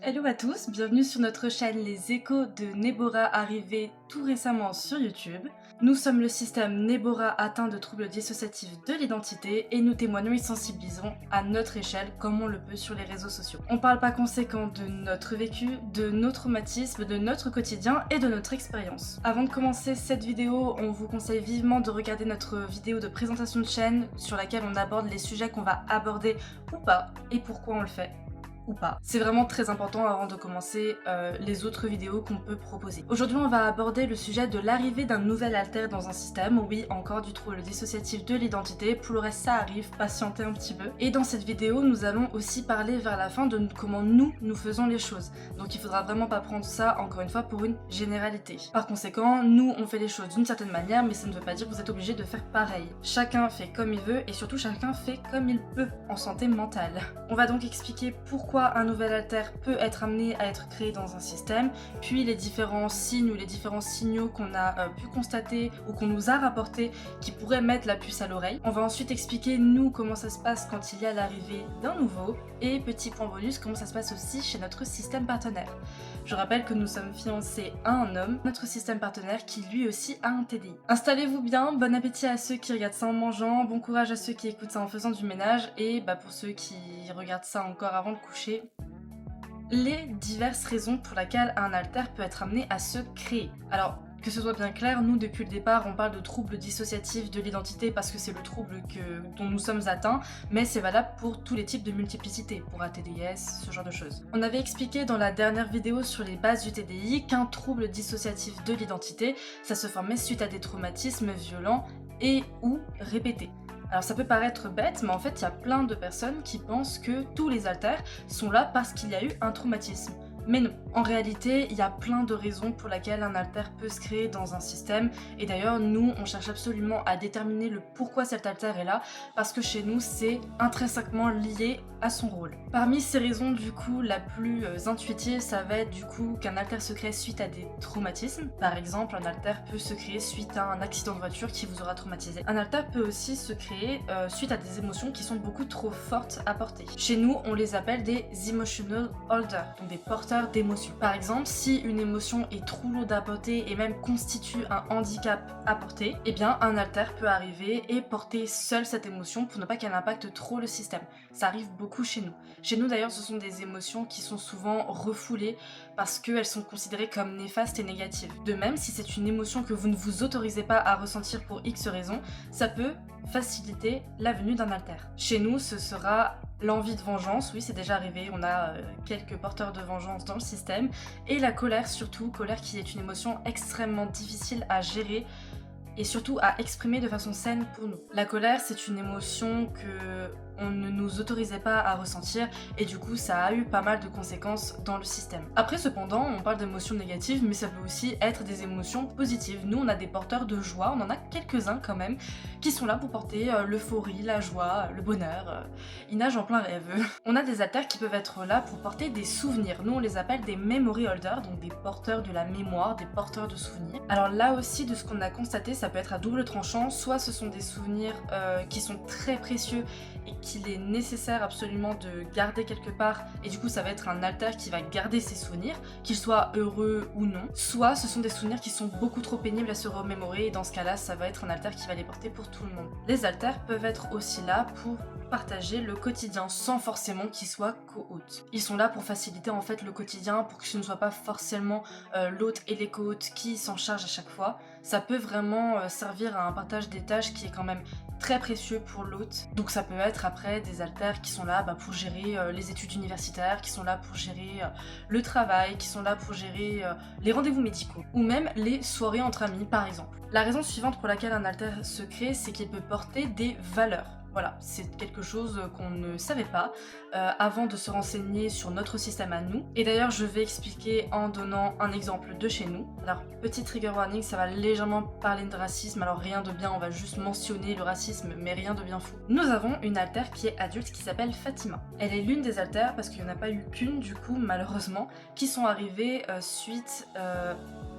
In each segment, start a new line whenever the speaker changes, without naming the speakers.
Hello à tous, bienvenue sur notre chaîne Les Échos de Nebora, arrivé tout récemment sur YouTube. Nous sommes le système Nebora atteint de troubles dissociatifs de l'identité et nous témoignons et sensibilisons à notre échelle comme on le peut sur les réseaux sociaux. On parle pas conséquent de notre vécu, de nos traumatismes, de notre quotidien et de notre expérience. Avant de commencer cette vidéo, on vous conseille vivement de regarder notre vidéo de présentation de chaîne sur laquelle on aborde les sujets qu'on va aborder ou pas et pourquoi on le fait. Ou pas. C'est vraiment très important avant de commencer les autres vidéos qu'on peut proposer. Aujourd'hui on va aborder le sujet de l'arrivée d'un nouvel alter dans un système, oui encore du trouble dissociatif de l'identité, pour le reste ça arrive, patientez un petit peu. Et dans cette vidéo nous allons aussi parler vers la fin de comment nous faisons les choses. Donc il faudra vraiment pas prendre ça encore une fois pour une généralité. Par conséquent, nous on fait les choses d'une certaine manière mais ça ne veut pas dire que vous êtes obligé de faire pareil. Chacun fait comme il veut et surtout chacun fait comme il peut en santé mentale. On va donc expliquer pourquoi un nouvel alter peut être amené à être créé dans un système, puis les différents signes ou les différents signaux qu'on a pu constater ou qu'on nous a rapportés qui pourraient mettre la puce à l'oreille. On va ensuite expliquer nous comment ça se passe quand il y a l'arrivée d'un nouveau et petit point bonus comment ça se passe aussi chez notre système partenaire. Je rappelle que nous sommes fiancés à un homme, notre système partenaire qui lui aussi a un TDI. Installez-vous bien, bon appétit à ceux qui regardent ça en mangeant, bon courage à ceux qui écoutent ça en faisant du ménage et pour ceux qui regardent ça encore avant de coucher, les diverses raisons pour lesquelles un alter peut être amené à se créer. Alors, que ce soit bien clair, nous depuis le départ on parle de troubles dissociatifs de l'identité parce que c'est le trouble dont nous sommes atteints, mais c'est valable pour tous les types de multiplicité, pour un TDS, ce genre de choses. On avait expliqué dans la dernière vidéo sur les bases du TDI qu'un trouble dissociatif de l'identité, ça se formait suite à des traumatismes violents et ou répétés. Alors ça peut paraître bête, mais en fait il y a plein de personnes qui pensent que tous les alters sont là parce qu'il y a eu un traumatisme. Mais non, en réalité, il y a plein de raisons pour lesquelles un alter peut se créer dans un système, et d'ailleurs nous, on cherche absolument à déterminer le pourquoi cet alter est là, parce que chez nous, c'est intrinsèquement lié à son rôle. Parmi ces raisons, du coup, la plus intuitive, ça va être du coup qu'un alter se crée suite à des traumatismes. Par exemple, un alter peut se créer suite à un accident de voiture qui vous aura traumatisé. Un alter peut aussi se créer suite à des émotions qui sont beaucoup trop fortes à porter. Chez nous, on les appelle des emotional holders, donc des porteurs d'émotions. Par exemple, si une émotion est trop lourde à porter et même constitue un handicap à porter, eh bien un alter peut arriver et porter seul cette émotion pour ne pas qu'elle impacte trop le système. Ça arrive beaucoup chez nous. Chez nous d'ailleurs, ce sont des émotions qui sont souvent refoulées parce qu'elles sont considérées comme néfastes et négatives. De même, si c'est une émotion que vous ne vous autorisez pas à ressentir pour X raisons, ça peut faciliter la venue d'un alter. Chez nous, ce sera l'envie de vengeance, oui c'est déjà arrivé, on a quelques porteurs de vengeance dans le système, et la colère surtout, colère qui est une émotion extrêmement difficile à gérer et surtout à exprimer de façon saine pour nous. La colère c'est une émotion que on ne nous autorisait pas à ressentir et du coup ça a eu pas mal de conséquences dans le système. Après cependant on parle d'émotions négatives mais ça peut aussi être des émotions positives. Nous on a des porteurs de joie, on en a quelques-uns quand même qui sont là pour porter l'euphorie, la joie, le bonheur. Ils nagent en plein rêve. On a des alters qui peuvent être là pour porter des souvenirs. Nous on les appelle des memory holders, donc des porteurs de la mémoire, des porteurs de souvenirs. Alors là aussi de ce qu'on a constaté ça peut être à double tranchant, soit ce sont des souvenirs qui sont très précieux et qu'il est nécessaire absolument de garder quelque part et du coup ça va être un alter qui va garder ses souvenirs, qu'ils soient heureux ou non, soit ce sont des souvenirs qui sont beaucoup trop pénibles à se remémorer et dans ce cas-là ça va être un alter qui va les porter pour tout le monde. Les alters peuvent être aussi là pour partager le quotidien sans forcément qu'ils soient co-hôtes. Ils sont là pour faciliter en fait le quotidien pour que ce ne soit pas forcément l'hôte et les co-hôtes qui s'en chargent à chaque fois. Ça peut vraiment servir à un partage des tâches qui est quand même très précieux pour l'hôte. Donc ça peut être après des alters qui sont là pour gérer les études universitaires, qui sont là pour gérer le travail, qui sont là pour gérer les rendez-vous médicaux, ou même les soirées entre amis par exemple. La raison suivante pour laquelle un alter se crée, c'est qu'il peut porter des valeurs. Voilà, c'est quelque chose qu'on ne savait pas avant de se renseigner sur notre système à nous. Et d'ailleurs, je vais expliquer en donnant un exemple de chez nous. Alors, petit trigger warning, ça va légèrement parler de racisme, alors rien de bien, on va juste mentionner le racisme, mais rien de bien fou. Nous avons une alter qui est adulte qui s'appelle Fatima. Elle est l'une des alters, parce qu'il n'y en a pas eu qu'une du coup, malheureusement, qui sont arrivées suite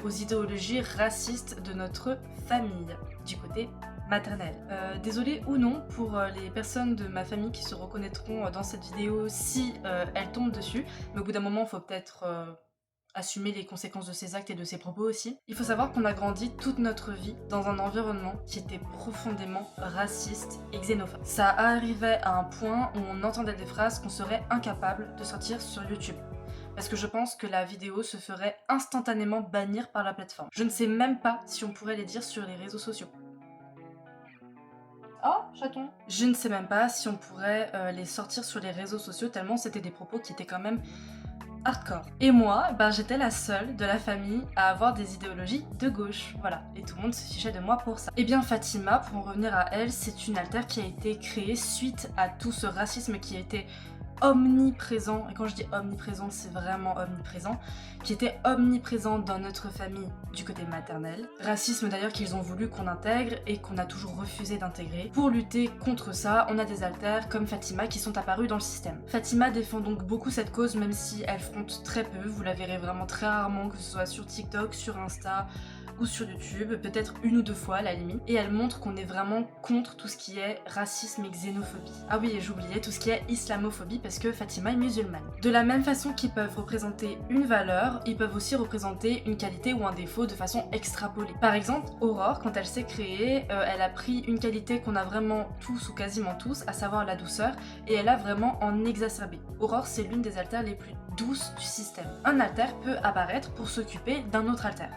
aux idéologies racistes de notre famille, du côté maternelle. Désolée ou non pour les personnes de ma famille qui se reconnaîtront dans cette vidéo si elles tombent dessus, mais au bout d'un moment, il faut peut-être assumer les conséquences de ses actes et de ses propos aussi. Il faut savoir qu'on a grandi toute notre vie dans un environnement qui était profondément raciste et xénophobe. Ça arrivait à un point où on entendait des phrases qu'on serait incapable de sortir sur YouTube. Parce que je pense que la vidéo se ferait instantanément bannir par la plateforme. Je ne sais même pas si on pourrait les dire sur les réseaux sociaux. Oh, chaton. Je ne sais même pas si on pourrait les sortir sur les réseaux sociaux tellement c'était des propos qui étaient quand même hardcore. Et moi, j'étais la seule de la famille à avoir des idéologies de gauche, voilà, et tout le monde se fichait de moi pour ça. Et bien Fatima, pour en revenir à elle, c'est une altère qui a été créée suite à tout ce racisme qui était omniprésent, et quand je dis omniprésent, c'est vraiment omniprésent, qui était omniprésent dans notre famille du côté maternel. Racisme d'ailleurs qu'ils ont voulu qu'on intègre et qu'on a toujours refusé d'intégrer. Pour lutter contre ça, on a des altères comme Fatima qui sont apparus dans le système. Fatima défend donc beaucoup cette cause même si elle fronte très peu, vous la verrez vraiment très rarement que ce soit sur TikTok, sur Insta, ou sur YouTube, peut-être une ou deux fois à la limite, et elle montre qu'on est vraiment contre tout ce qui est racisme et xénophobie. Ah oui, et j'oubliais tout ce qui est islamophobie parce que Fatima est musulmane. De la même façon qu'ils peuvent représenter une valeur, ils peuvent aussi représenter une qualité ou un défaut de façon extrapolée. Par exemple, Aurore, quand elle s'est créée, elle a pris une qualité qu'on a vraiment tous ou quasiment tous, à savoir la douceur, et elle a vraiment en exacerbé. Aurore, c'est l'une des altères les plus douces du système. Un altère peut apparaître pour s'occuper d'un autre altère,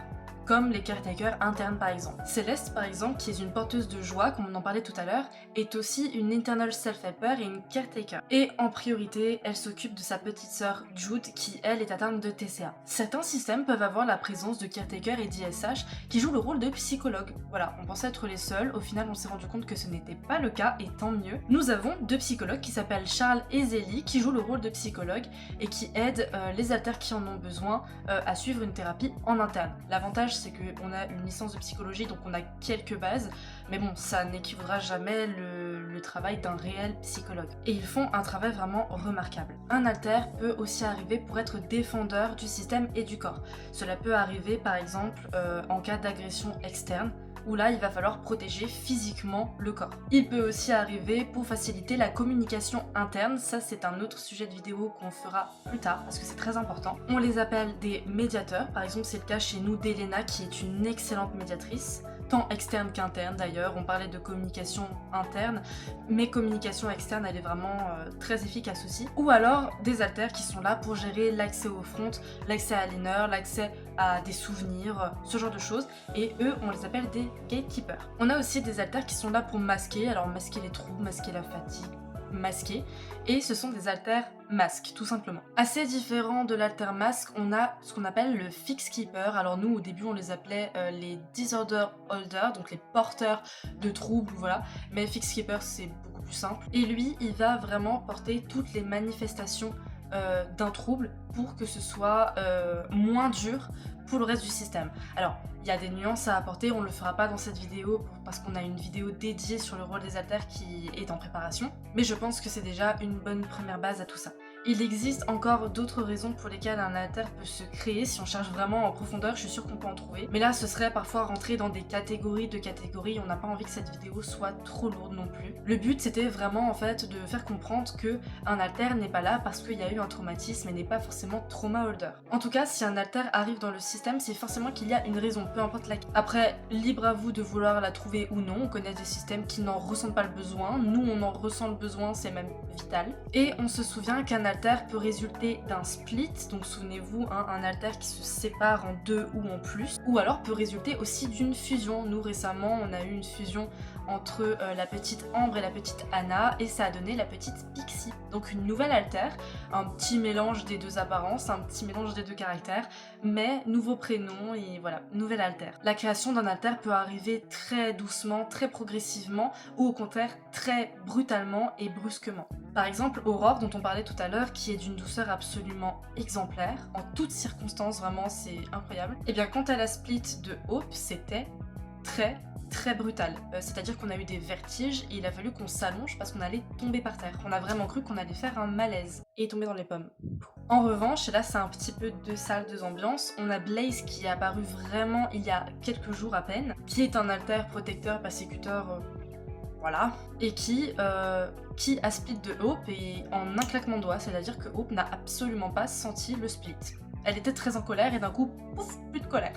comme les caretakers internes par exemple. Céleste par exemple, qui est une porteuse de joie, comme on en parlait tout à l'heure, est aussi une internal self-helper et une caretaker. Et en priorité, elle s'occupe de sa petite sœur Jude, qui elle est atteinte de TCA. Certains systèmes peuvent avoir la présence de caretakers et d'ISH qui jouent le rôle de psychologue. Voilà, on pensait être les seuls, au final on s'est rendu compte que ce n'était pas le cas, et tant mieux. Nous avons deux psychologues qui s'appellent Charles et Zélie, qui jouent le rôle de psychologue et qui aident les alters qui en ont besoin à suivre une thérapie en interne. L'avantage c'est qu'on a une licence de psychologie, donc on a quelques bases, mais bon, ça n'équivaudra jamais le travail d'un réel psychologue. Et ils font un travail vraiment remarquable. Un alter peut aussi arriver pour être défendeur du système et du corps. Cela peut arriver par exemple en cas d'agression externe, où là il va falloir protéger physiquement le corps. Il peut aussi arriver pour faciliter la communication interne, ça c'est un autre sujet de vidéo qu'on fera plus tard parce que c'est très important. On les appelle des médiateurs, par exemple c'est le cas chez nous d'Elena qui est une excellente médiatrice, tant externe qu'interne d'ailleurs, on parlait de communication interne, mais communication externe elle est vraiment très efficace aussi. Ou alors des alters qui sont là pour gérer l'accès au front, l'accès à l'inner, l'accès à des souvenirs, ce genre de choses, et eux on les appelle des gatekeepers. On a aussi des alters qui sont là pour masquer, alors masquer les troubles, masquer la fatigue, masquer, et ce sont des alters masques tout simplement. Assez différent de l'alter masque, on a ce qu'on appelle le fix keeper. Alors nous au début on les appelait les disorder holders, donc les porteurs de troubles, voilà, mais fix keeper c'est beaucoup plus simple, et lui il va vraiment porter toutes les manifestations d'un trouble pour que ce soit moins dur pour le reste du système. Alors, il y a des nuances à apporter, on le fera pas dans cette vidéo parce qu'on a une vidéo dédiée sur le rôle des alters qui est en préparation, mais je pense que c'est déjà une bonne première base à tout ça. Il existe encore d'autres raisons pour lesquelles un alter peut se créer. Si on cherche vraiment en profondeur, je suis sûre qu'on peut en trouver. Mais là, ce serait parfois rentrer dans des catégories de catégories. On n'a pas envie que cette vidéo soit trop lourde non plus. Le but, c'était vraiment en fait de faire comprendre que un alter n'est pas là parce qu'il y a eu un traumatisme et n'est pas forcément trauma holder. En tout cas, si un alter arrive dans le système, c'est forcément qu'il y a une raison, peu importe laquelle. Après, libre à vous de vouloir la trouver ou non. On connaît des systèmes qui n'en ressentent pas le besoin. Nous, on en ressent le besoin, c'est même vital. Et on se souvient qu'un alter peut résulter d'un split, donc souvenez-vous, hein, un alter qui se sépare en deux ou en plus, ou alors peut résulter aussi d'une fusion. Nous récemment on a eu une fusion entre la petite Ambre et la petite Anna, et ça a donné la petite Pixie, donc une nouvelle alter, un petit mélange des deux apparences, un petit mélange des deux caractères, mais nouveau prénom et voilà, nouvelle alter. La création d'un alter peut arriver très doucement, très progressivement, ou au contraire très brutalement et brusquement. Par exemple, Aurore, dont on parlait tout à l'heure, qui est d'une douceur absolument exemplaire, en toutes circonstances, vraiment c'est incroyable, et bien quand elle a split de Hope, c'était très très brutal. C'est-à-dire qu'on a eu des vertiges et il a fallu qu'on s'allonge parce qu'on allait tomber par terre. On a vraiment cru qu'on allait faire un malaise et tomber dans les pommes. En revanche, et là c'est un petit peu deux salles, deux ambiances, on a Blaze qui est apparu vraiment il y a quelques jours à peine, qui est un alter protecteur persécuteur, voilà, et qui a split de Hope et en un claquement de doigts, c'est-à-dire que Hope n'a absolument pas senti le split. Elle était très en colère et d'un coup, pouf, plus de colère.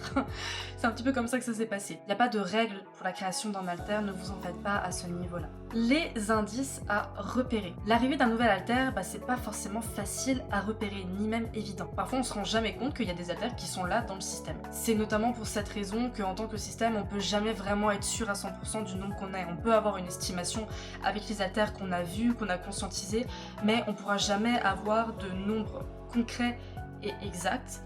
C'est un petit peu comme ça que ça s'est passé. Il n'y a pas de règle pour la création d'un alter, ne vous en faites pas à ce niveau-là. Les indices à repérer. L'arrivée d'un nouvel alter, c'est pas forcément facile à repérer, ni même évident. Parfois on se rend jamais compte qu'il y a des alters qui sont là dans le système. C'est notamment pour cette raison qu'en tant que système, on peut jamais vraiment être sûr à 100% du nombre qu'on a. On peut avoir une estimation avec les alters qu'on a vus, qu'on a conscientisés, mais on pourra jamais avoir de nombre concret et exact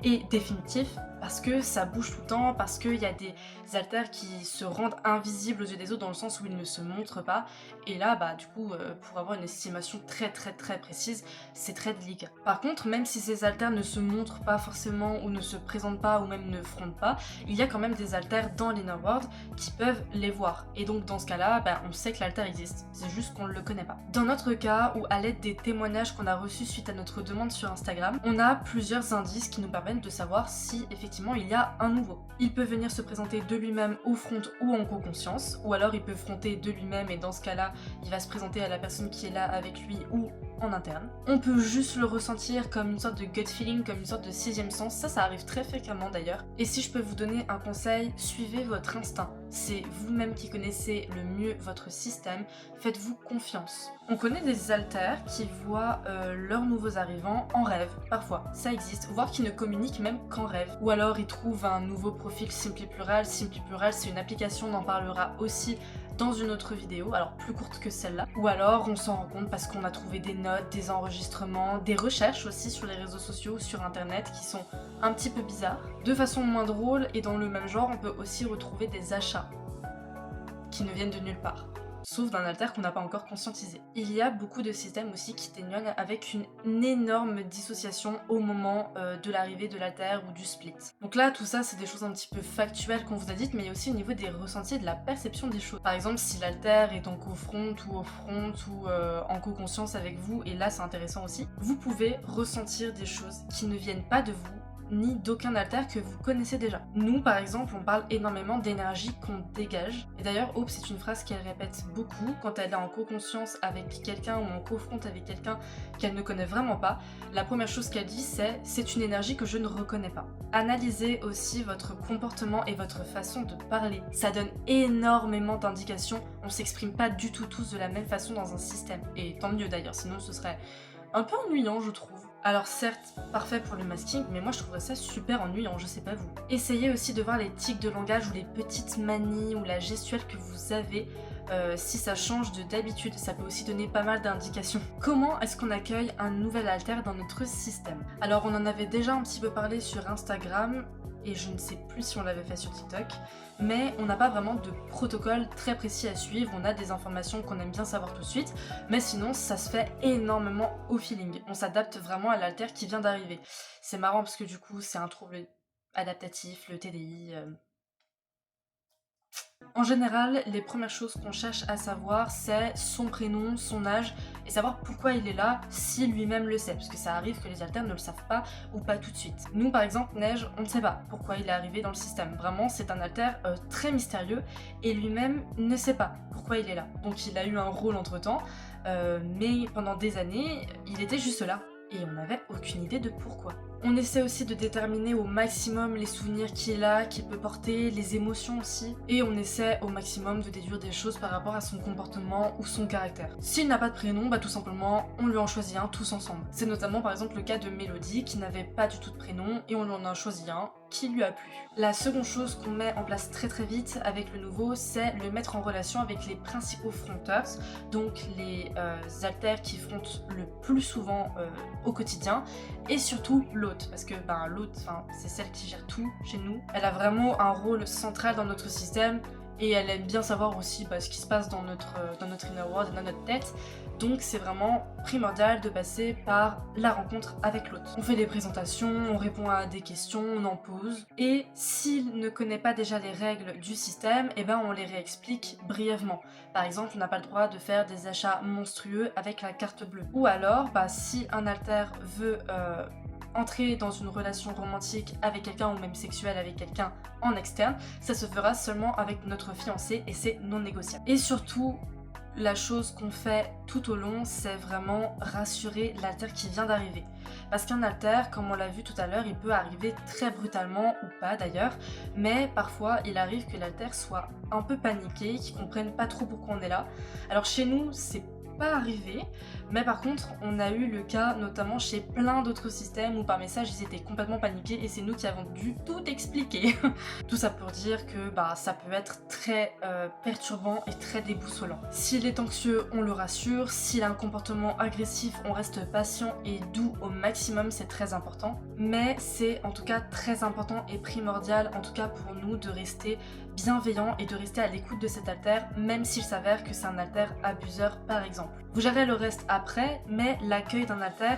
et définitif parce que ça bouge tout le temps, parce qu'il y a des alters qui se rendent invisibles aux yeux des autres dans le sens où ils ne se montrent pas et là du coup pour avoir une estimation très précise c'est très délicat. Par contre même si ces alters ne se montrent pas forcément ou ne se présentent pas ou même ne frontent pas, il y a quand même des alters dans l'Inner World qui peuvent les voir et donc dans ce cas là on sait que l'alter existe, c'est juste qu'on ne le connaît pas. Dans notre cas ou à l'aide des témoignages qu'on a reçus suite à notre demande sur Instagram, on a plusieurs indices qui nous permettent de savoir si effectivement il y a un nouveau. Il peut venir se présenter de lui-même au front ou en co-conscience, ou alors il peut fronter de lui-même et dans ce cas-là, il va se présenter à la personne qui est là avec lui ou en interne. On peut juste le ressentir comme une sorte de gut feeling, comme une sorte de sixième sens, ça arrive très fréquemment d'ailleurs. Et si je peux vous donner un conseil, suivez votre instinct. C'est vous-même qui connaissez le mieux votre système, faites-vous confiance. On connaît des alters qui voient leurs nouveaux arrivants en rêve, parfois, ça existe, voire qui ne communiquent même qu'en rêve. Ou alors ils trouvent un nouveau profil Simply Plural. Simply Plural c'est une application, on en parlera aussi dans une autre vidéo, alors plus courte que celle-là. Ou alors on s'en rend compte parce qu'on a trouvé des notes, des enregistrements, des recherches aussi sur les réseaux sociaux, sur internet qui sont un petit peu bizarres. De façon moins drôle et dans le même genre, on peut aussi retrouver des achats qui ne viennent de nulle part. Sauf d'un alter qu'on n'a pas encore conscientisé. Il y a beaucoup de systèmes aussi qui témoignent avec une énorme dissociation au moment de l'arrivée de l'alter ou du split. Donc là, tout ça, c'est des choses un petit peu factuelles qu'on vous a dites, mais il y a aussi au niveau des ressentis et de la perception des choses. Par exemple, si l'alter est en co-front ou au front ou en co-conscience avec vous, et là c'est intéressant aussi, vous pouvez ressentir des choses qui ne viennent pas de vous, ni d'aucun alter que vous connaissez déjà. Nous, par exemple, on parle énormément d'énergie qu'on dégage. Et d'ailleurs, Hope, c'est une phrase qu'elle répète beaucoup quand elle est en co-conscience avec quelqu'un ou en co-front avec quelqu'un qu'elle ne connaît vraiment pas. La première chose qu'elle dit, c'est une énergie que je ne reconnais pas. Analysez aussi votre comportement et votre façon de parler. Ça donne énormément d'indications. On s'exprime pas du tout tous de la même façon dans un système. Et tant mieux d'ailleurs, sinon ce serait un peu ennuyant, je trouve. Alors certes, parfait pour le masking, mais moi je trouverais ça super ennuyant, je sais pas vous. Essayez aussi de voir les tics de langage ou les petites manies ou la gestuelle que vous avez. Si ça change de d'habitude, ça peut aussi donner pas mal d'indications. Comment est-ce qu'on accueille un nouvel alter dans notre système? Alors on en avait déjà un petit peu parlé sur Instagram, et je ne sais plus si on l'avait fait sur TikTok, mais on n'a pas vraiment de protocole très précis à suivre, on a des informations qu'on aime bien savoir tout de suite, mais sinon ça se fait énormément au feeling, on s'adapte vraiment à l'alter qui vient d'arriver. C'est marrant parce que du coup c'est un trouble adaptatif, le TDI... En général, les premières choses qu'on cherche à savoir, c'est son prénom, son âge, et savoir pourquoi il est là, si lui-même le sait, parce que ça arrive que les alters ne le savent pas, ou pas tout de suite. Nous, par exemple, Neige, on ne sait pas pourquoi il est arrivé dans le système. Vraiment, c'est un alter très mystérieux, et lui-même ne sait pas pourquoi il est là. Donc il a eu un rôle entre-temps, mais pendant des années, il était juste là. Et on n'avait aucune idée de pourquoi. On essaie aussi de déterminer au maximum les souvenirs qu'il a, qu'il peut porter, les émotions aussi. Et on essaie au maximum de déduire des choses par rapport à son comportement ou son caractère. S'il n'a pas de prénom, tout simplement, on lui en choisit un tous ensemble. C'est notamment par exemple le cas de Mélodie qui n'avait pas du tout de prénom et on lui en a choisi un qui lui a plu. La seconde chose qu'on met en place très vite avec le nouveau, c'est le mettre en relation avec les principaux fronteurs, donc les alters qui frontent le plus souvent au quotidien, et surtout l'hôte, parce que l'hôte, c'est celle qui gère tout chez nous. Elle a vraiment un rôle central dans notre système, et elle aime bien savoir aussi ce qui se passe dans notre inner world et dans notre tête. Donc c'est vraiment primordial de passer par la rencontre avec l'autre. On fait des présentations, on répond à des questions, on en pose. Et s'il ne connaît pas déjà les règles du système, eh ben on les réexplique brièvement. Par exemple, on n'a pas le droit de faire des achats monstrueux avec la carte bleue. Ou alors, si un alter veut entrer dans une relation romantique avec quelqu'un ou même sexuelle avec quelqu'un en externe, ça se fera seulement avec notre fiancé et c'est non négociable. Et surtout, la chose qu'on fait tout au long, c'est vraiment rassurer l'alter qui vient d'arriver. Parce qu'un alter, comme on l'a vu tout à l'heure, il peut arriver très brutalement ou pas d'ailleurs, mais parfois il arrive que l'alter soit un peu paniqué, qu'il comprenne pas trop pourquoi on est là. Alors chez nous, c'est pas arrivé, mais par contre on a eu le cas notamment chez plein d'autres systèmes où par message ils étaient complètement paniqués et c'est nous qui avons dû tout expliquer. Tout ça pour dire que ça peut être très perturbant et très déboussolant. S'il est anxieux, on le rassure. S'il a un comportement agressif, on reste patient et doux au maximum, c'est très important. Mais c'est en tout cas très important et primordial, en tout cas pour nous, de rester bienveillant et de rester à l'écoute de cet alter, même s'il s'avère que c'est un alter abuseur par exemple. Vous gérez le reste après, mais l'accueil d'un alter,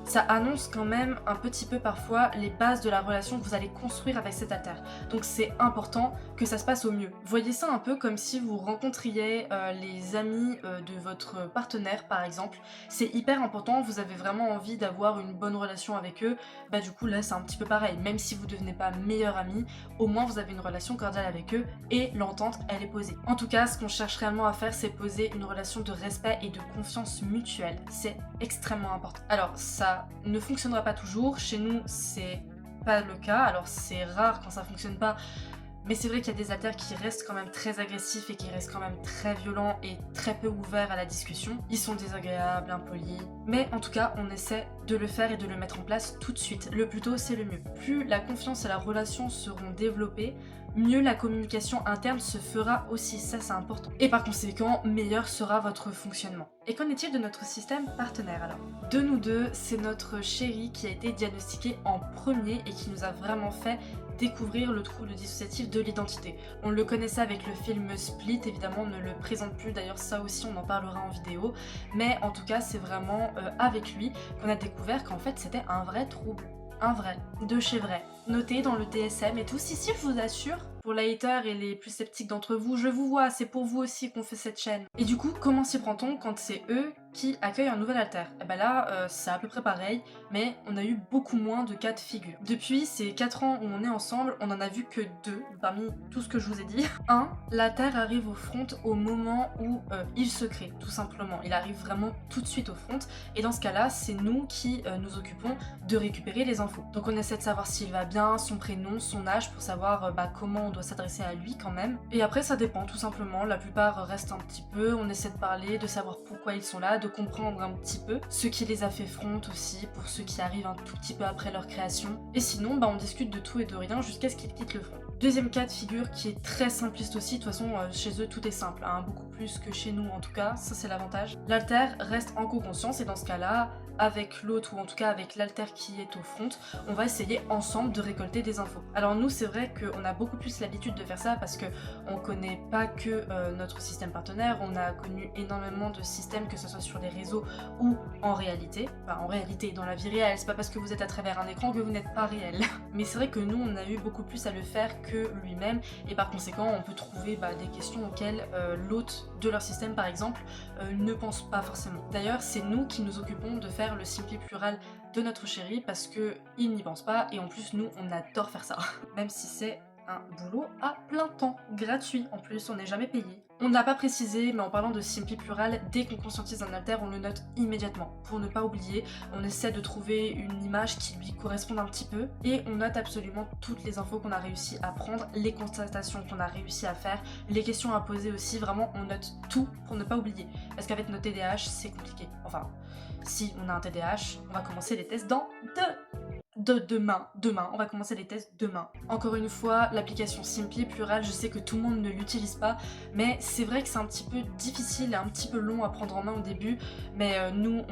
ça annonce quand même un petit peu parfois les bases de la relation que vous allez construire avec cet alter. Donc c'est important que ça se passe au mieux. Voyez ça un peu comme si vous rencontriez les amis de votre partenaire par exemple. C'est hyper important, vous avez vraiment envie d'avoir une bonne relation avec eux, du coup là c'est un petit peu pareil. Même si vous ne devenez pas meilleurs amis, au moins vous avez une relation cordiale avec eux et l'entente elle est posée. En tout cas, ce qu'on cherche réellement à faire, c'est poser une relation de respect et de confiance mutuelle. C'est extrêmement important. Alors ça ne fonctionnera pas toujours, chez nous c'est pas le cas, alors c'est rare quand ça fonctionne pas, mais c'est vrai qu'il y a des alters qui restent quand même très agressifs et qui restent quand même très violents et très peu ouverts à la discussion. Ils sont désagréables, impolis, mais en tout cas on essaie de le faire et de le mettre en place tout de suite. Le plus tôt c'est le mieux. Plus la confiance et la relation seront développées, mieux la communication interne se fera aussi, ça c'est important. Et par conséquent, meilleur sera votre fonctionnement. Et qu'en est-il de notre système partenaire alors? De nous deux, c'est notre chéri qui a été diagnostiqué en premier et qui nous a vraiment fait découvrir le trouble dissociatif de l'identité. On le connaissait avec le film Split, évidemment on ne le présente plus, d'ailleurs ça aussi on en parlera en vidéo, mais en tout cas c'est vraiment avec lui qu'on a découvert qu'en fait c'était un vrai trouble. Un vrai, de chez vrai, noté dans le DSM et tout. Si, je vous assure, pour les haters et les plus sceptiques d'entre vous, je vous vois, c'est pour vous aussi qu'on fait cette chaîne. Et du coup, comment s'y prend-on quand c'est eux qui accueillent un nouvel alter? Et là, c'est à peu près pareil, mais on a eu beaucoup moins de cas de figure. Depuis ces 4 ans où on est ensemble, on en a vu que 2 parmi tout ce que je vous ai dit. Un, l'alter arrive au front au moment où il se crée, tout simplement. Il arrive vraiment tout de suite au front, et dans ce cas-là, c'est nous qui nous occupons de récupérer les infos. Donc on essaie de savoir s'il va bien, son prénom, son âge, pour savoir comment on doit s'adresser à lui quand même. Et après ça dépend tout simplement, la plupart restent un petit peu, on essaie de parler, de savoir pourquoi ils sont là, de comprendre un petit peu ce qui les a fait front aussi, pour ceux qui arrivent un tout petit peu après leur création. Et sinon on discute de tout et de rien jusqu'à ce qu'ils quittent le front. Deuxième cas de figure qui est très simpliste aussi, de toute façon chez eux tout est simple, beaucoup plus que chez nous en tout cas, ça c'est l'avantage. L'alter reste en co-conscience et dans ce cas-là, avec l'autre ou en tout cas avec l'alter qui est au front, on va essayer ensemble de récolter des infos. Alors nous c'est vrai qu'on a beaucoup plus l'habitude de faire ça parce que on connaît pas que notre système partenaire, on a connu énormément de systèmes que ce soit sur les réseaux ou en réalité. En réalité dans la vie réelle, c'est pas parce que vous êtes à travers un écran que vous n'êtes pas réel. Mais c'est vrai que nous on a eu beaucoup plus à le faire que lui-même et par conséquent on peut trouver des questions auxquelles l'hôte de leur système par exemple ne pense pas forcément. D'ailleurs c'est nous qui nous occupons de faire le simpli plural de notre chéri parce que il n'y pense pas et en plus nous on adore faire ça. Même si c'est un boulot à plein temps, gratuit en plus, on n'est jamais payé. On n'a pas précisé, mais en parlant de simpli plural, dès qu'on conscientise un alter, on le note immédiatement. Pour ne pas oublier, on essaie de trouver une image qui lui corresponde un petit peu et on note absolument toutes les infos qu'on a réussi à prendre, les constatations qu'on a réussi à faire, les questions à poser aussi, vraiment on note tout pour ne pas oublier. Parce qu'avec notre TDAH, c'est compliqué. Enfin, si on a un TDAH, on va commencer les tests dans demain, on va commencer les tests demain. Encore une fois, l'application Simply Plural, je sais que tout le monde ne l'utilise pas, mais c'est vrai que c'est un petit peu difficile et un petit peu long à prendre en main au début, mais nous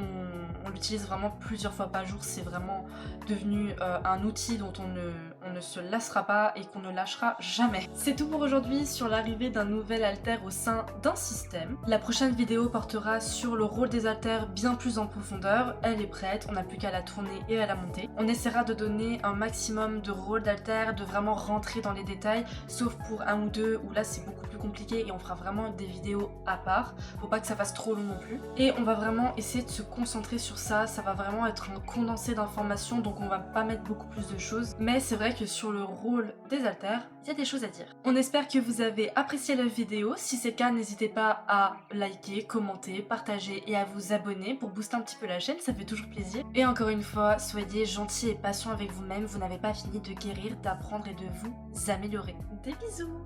on l'utilise vraiment plusieurs fois par jour, c'est vraiment devenu un outil dont on ne se lassera pas et qu'on ne lâchera jamais. C'est tout pour aujourd'hui sur l'arrivée d'un nouvel alter au sein d'un système. La prochaine vidéo portera sur le rôle des haltères bien plus en profondeur, elle est prête, on n'a plus qu'à la tourner et à la monter. On essaiera de donner un maximum de rôles d'haltères, de vraiment rentrer dans les détails, sauf pour un ou deux où là c'est beaucoup plus compliqué et on fera vraiment des vidéos à part, faut pas que ça fasse trop long non plus. Et on va vraiment essayer de se concentrer sur ça, ça va vraiment être un condensé d'informations donc on va pas mettre beaucoup plus de choses, mais c'est vrai que sur le rôle des haltères, il y a des choses à dire. On espère que vous avez apprécié la vidéo, si c'est le cas n'hésitez pas à liker, commenter, partager et à vous abonner pour booster un petit peu la chaîne, ça fait toujours plaisir. Et encore une fois, soyez gentils et patients avec vous-même, vous n'avez pas fini de guérir, d'apprendre et de vous améliorer. Des bisous!